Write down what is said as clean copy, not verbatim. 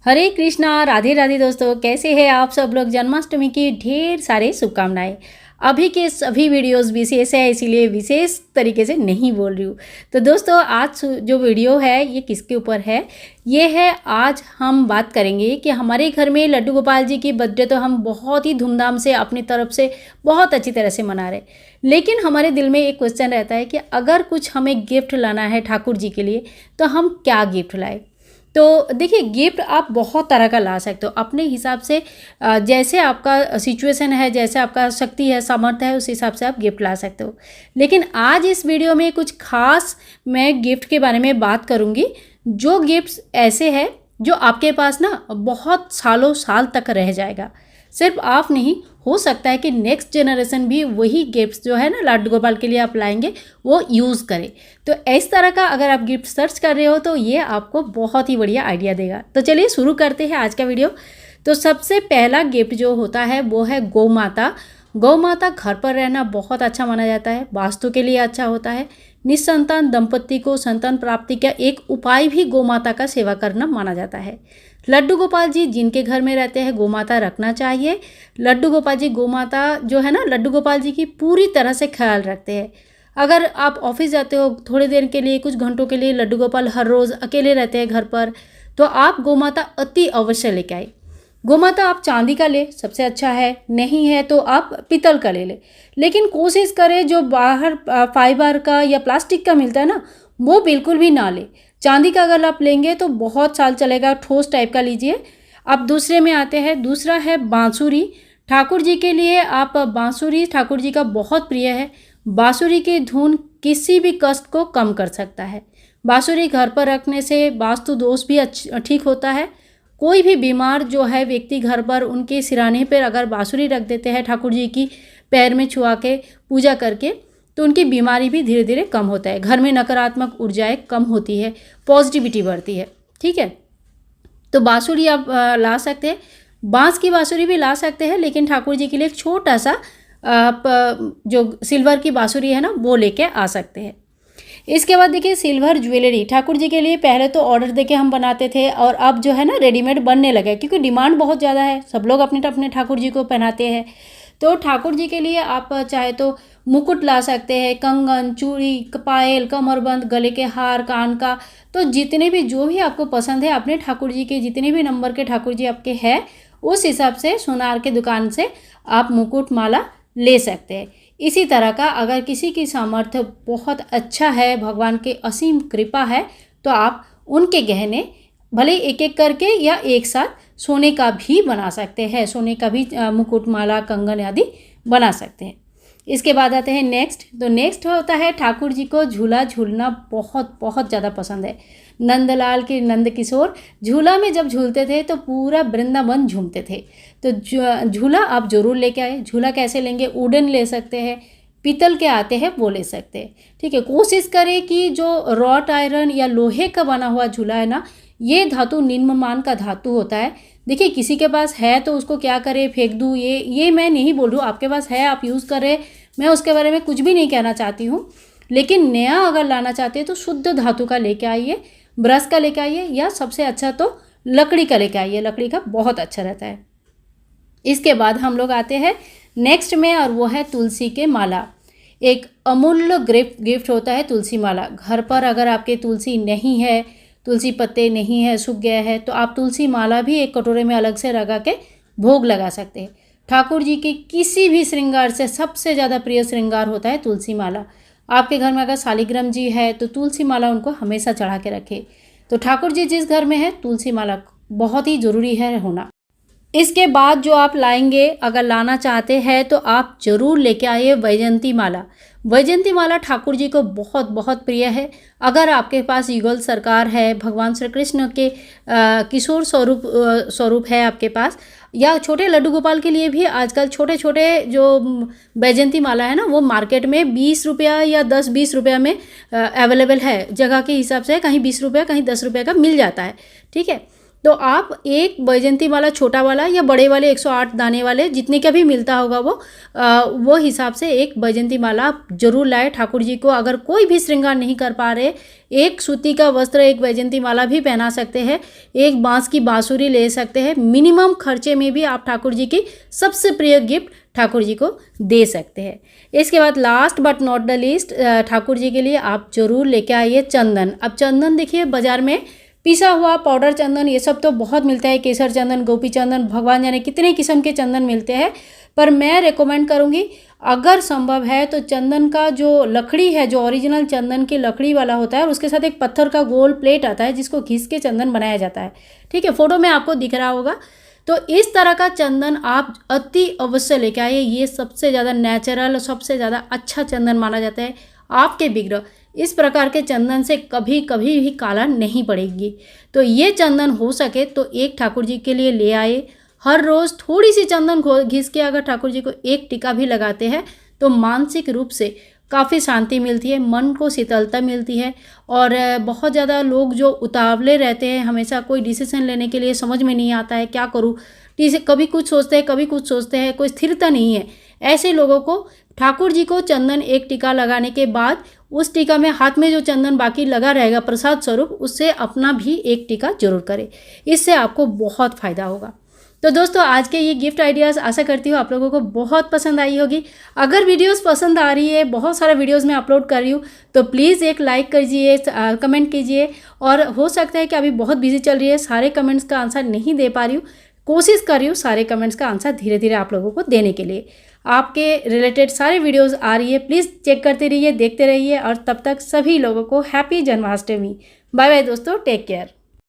हरे कृष्णा, राधे राधे दोस्तों, कैसे हैं आप सब लोग। जन्माष्टमी की ढेर सारे शुभकामनाएं। अभी के सभी वीडियोस विशेष है, इसीलिए विशेष तरीके से नहीं बोल रही हूँ। तो दोस्तों, आज जो वीडियो है ये किसके ऊपर है, ये है आज हम बात करेंगे कि हमारे घर में लड्डू गोपाल जी की बर्थडे तो हम बहुत ही धूमधाम से अपनी तरफ से बहुत अच्छी तरह से मना रहे, लेकिन हमारे दिल में एक क्वेश्चन रहता है कि अगर कुछ हमें गिफ्ट लाना है ठाकुर जी के लिए तो हम क्या गिफ्ट लाए। तो देखिए, गिफ्ट आप बहुत तरह का ला सकते हो अपने हिसाब से। जैसे आपका सिचुएशन है, जैसे आपका शक्ति है, सामर्थ्य है, उस हिसाब से आप गिफ्ट ला सकते हो। लेकिन आज इस वीडियो में कुछ खास मैं गिफ्ट के बारे में बात करूँगी, जो गिफ्ट्स ऐसे हैं जो आपके पास ना बहुत सालों साल तक रह जाएगा। सिर्फ आप नहीं, हो सकता है कि नेक्स्ट जनरेशन भी वही गिफ्ट्स जो है ना लड्डू गोपाल के लिए आप लाएंगे वो यूज़ करे। तो इस तरह का अगर आप गिफ्ट सर्च कर रहे हो तो ये आपको बहुत ही बढ़िया आइडिया देगा। तो चलिए शुरू करते हैं आज का वीडियो। तो सबसे पहला गिफ्ट जो होता है वो है गौ माता। गौ माता घर पर रहना बहुत अच्छा माना जाता है, वास्तु के लिए अच्छा होता है। निस्संतान दंपत्ति को संतान प्राप्ति का एक उपाय भी गौ माता का सेवा करना माना जाता है। लड्डू गोपाल जी जिनके घर में रहते हैं, गौ माता रखना चाहिए। लड्डू गोपाल जी गौ माता जो है ना लड्डू गोपाल जी की पूरी तरह से ख्याल रखते हैं। अगर आप ऑफिस जाते हो थोड़ी देर के लिए, कुछ घंटों के लिए, लड्डू गोपाल हर रोज़ अकेले रहते हैं घर पर, तो आप गौ माता अति अवश्य लेके आए। गौ माता आप चांदी का ले, सबसे अच्छा है। नहीं है तो आप पीतल का ले लेकिन कोशिश करें जो बाहर फाइबर का या प्लास्टिक का मिलता है ना, वो बिल्कुल भी ना ले। चांदी का अगर आप लेंगे तो बहुत साल चलेगा, ठोस टाइप का लीजिए। अब दूसरे में आते हैं, दूसरा है बांसुरी। ठाकुर जी के लिए आप बांसुरी, ठाकुर जी का बहुत प्रिय है। बांसुरी की धुन किसी भी कष्ट को कम कर सकता है। बांसुरी घर पर रखने से वास्तु दोष भी ठीक होता है। कोई भी बीमार जो है व्यक्ति घर पर, उनके सिराने पर अगर बांसुरी रख देते हैं ठाकुर जी की, पैर में छुआ के पूजा करके, तो उनकी बीमारी भी धीरे धीरे कम होता है। घर में नकारात्मक ऊर्जाएं कम होती है, पॉजिटिविटी बढ़ती है। ठीक है, तो बांसुरी आप ला सकते हैं। बांस की बांसुरी भी ला सकते हैं, लेकिन ठाकुर जी के लिए एक छोटा सा आप जो सिल्वर की बांसुरी है ना वो लेके आ सकते हैं। इसके बाद देखिए, सिल्वर ज्वेलरी ठाकुर जी के लिए पहले तो ऑर्डर देके हम बनाते थे, और अब जो है ना रेडीमेड बनने लगे, क्योंकि डिमांड बहुत ज़्यादा है, सब लोग अपने अपने ठाकुर जी को पहनाते हैं। तो ठाकुर जी के लिए आप चाहे तो मुकुट ला सकते हैं, कंगन, चूड़ी, पायल, कमरबंद, गले के हार, कान का, तो जितने भी जो भी आपको पसंद है, अपने ठाकुर जी के जितने भी नंबर के ठाकुर जी आपके हैं, उस हिसाब से सोनार के दुकान से आप मुकुट माला ले सकते हैं। इसी तरह का अगर किसी की सामर्थ्य बहुत अच्छा है, भगवान की असीम कृपा है, तो आप उनके गहने भले एक एक करके या एक साथ सोने का भी बना सकते हैं। सोने का भी मुकुट माला, कंगन आदि बना सकते हैं। इसके बाद आते हैं नेक्स्ट। तो नेक्स्ट होता है, ठाकुर जी को झूला झूलना बहुत बहुत ज़्यादा पसंद है। नंदलाल के नंद किशोर झूला में जब झूलते थे तो पूरा वृंदावन झूमते थे। तो झूला आप जरूर लेके आए। झूला कैसे लेंगे, वुडन ले सकते हैं, पीतल के आते हैं वो ले सकते हैं। ठीक है, कोशिश करें कि जो रॉट आयरन या लोहे का बना हुआ झूला है ना, ये धातु निम्नमान का धातु होता है। देखिए, किसी के पास है तो उसको क्या करे, फेंक दूँ, ये मैं नहीं बोल रही हूँ। आपके पास है, आप यूज़ करें, मैं उसके बारे में कुछ भी नहीं कहना चाहती हूँ। लेकिन नया अगर लाना चाहते हैं तो शुद्ध धातु का लेके आइए, ब्रश का लेके आइए, या सबसे अच्छा तो लकड़ी का लेके आइए। लकड़ी का बहुत अच्छा रहता है। इसके बाद हम लोग आते हैं नेक्स्ट में, और वो है तुलसी के माला। एक अमूल्य गिफ्ट होता है तुलसी माला। घर पर अगर आपके तुलसी नहीं है, तुलसी पत्ते नहीं है, सूख गया है, तो आप तुलसी माला भी एक कटोरे में अलग से लगा के भोग लगा सकते हैं। ठाकुर जी के किसी भी श्रृंगार से सबसे ज़्यादा प्रिय श्रृंगार होता है तुलसी माला। आपके घर में अगर शालिग्राम जी है तो तुलसी माला उनको हमेशा चढ़ा के रखें। तो ठाकुर जी जिस घर में है, तुलसी माला बहुत ही ज़रूरी है होना। इसके बाद जो आप लाएंगे, अगर लाना चाहते हैं तो आप ज़रूर लेके आइए वैजयंती माला। वैजयंती माला ठाकुर जी को बहुत बहुत प्रिय है। अगर आपके पास युगल सरकार है, भगवान श्री कृष्ण के किशोर स्वरूप है आपके पास, या छोटे लड्डू गोपाल के लिए भी आजकल छोटे छोटे जो वैजयंती माला है ना, वो मार्केट में 20 रुपया या 10-20 रुपया में अवेलेबल है। जगह के हिसाब से कहीं 20 रुपया, कहीं 10 रुपये का मिल जाता है। ठीक है, तो आप एक बैजंती माला छोटा वाला या बड़े वाले 108 दाने वाले जितने का भी मिलता होगा वो हिसाब से एक बैजंती माला आप जरूर लाए ठाकुर जी को। अगर कोई भी श्रृंगार नहीं कर पा रहे, एक सूती का वस्त्र, एक बैजंती माला भी पहना सकते हैं, एक बांस की बांसुरी ले सकते हैं। मिनिमम खर्चे में भी आप ठाकुर जी की सबसे प्रिय गिफ्ट ठाकुर जी को दे सकते हैं। इसके बाद last but not the least, Thakur ji के लिए आप जरूर लेके आइए चंदन। अब चंदन देखिए बाजार में पिसा हुआ पाउडर चंदन ये सब तो बहुत मिलता है, केसर चंदन, गोपी चंदन, भगवान जाने कितने किस्म के चंदन मिलते हैं। पर मैं रेकमेंड करूँगी अगर संभव है तो चंदन का जो लकड़ी है, जो ओरिजिनल चंदन की लकड़ी वाला होता है, और उसके साथ एक पत्थर का गोल प्लेट आता है जिसको घिस के चंदन बनाया जाता है। ठीक है, फोटो में आपको दिख रहा होगा। तो इस तरह का चंदन आप अति अवश्य लेके आइए। ये सबसे ज़्यादा नेचुरल, सबसे ज़्यादा अच्छा चंदन माना जाता है। आपके विग्रह इस प्रकार के चंदन से कभी कभी भी काला नहीं पड़ेगी। तो ये चंदन हो सके तो एक ठाकुर जी के लिए ले आए। हर रोज़ थोड़ी सी चंदन घिस के अगर ठाकुर जी को एक टीका भी लगाते हैं तो मानसिक रूप से काफ़ी शांति मिलती है, मन को शीतलता मिलती है। और बहुत ज़्यादा लोग जो उतावले रहते हैं, हमेशा कोई डिसीजन लेने के लिए समझ में नहीं आता है क्या करूँ, कभी कुछ सोचते हैं कभी कुछ सोचते हैं, कोई स्थिरता नहीं है, ऐसे लोगों को ठाकुर जी को चंदन एक टीका लगाने के बाद उस टीका में हाथ में जो चंदन बाकी लगा रहेगा प्रसाद स्वरूप, उससे अपना भी एक टीका जरूर करें। इससे आपको बहुत फ़ायदा होगा। तो दोस्तों आज के ये गिफ्ट आइडियाज़ आशा करती हूँ आप लोगों को बहुत पसंद आई होगी। अगर वीडियोस पसंद आ रही है, बहुत सारा वीडियोस मैं अपलोड कर रही हूँ, तो प्लीज़ एक लाइक कीजिए, कमेंट कीजिए। और हो सकता है कि अभी बहुत बिजी चल रही है, सारे कमेंट्स का आंसर नहीं दे पा रही हूँ, कोशिश कर रही हूँ सारे कमेंट्स का आंसर धीरे धीरे आप लोगों को देने के लिए। आपके रिलेटेड सारे वीडियोस आ रही है, प्लीज़ चेक करते रहिए, देखते रहिए। और तब तक सभी लोगों को हैप्पी जन्माष्टमी। बाय बाय दोस्तों, टेक केयर।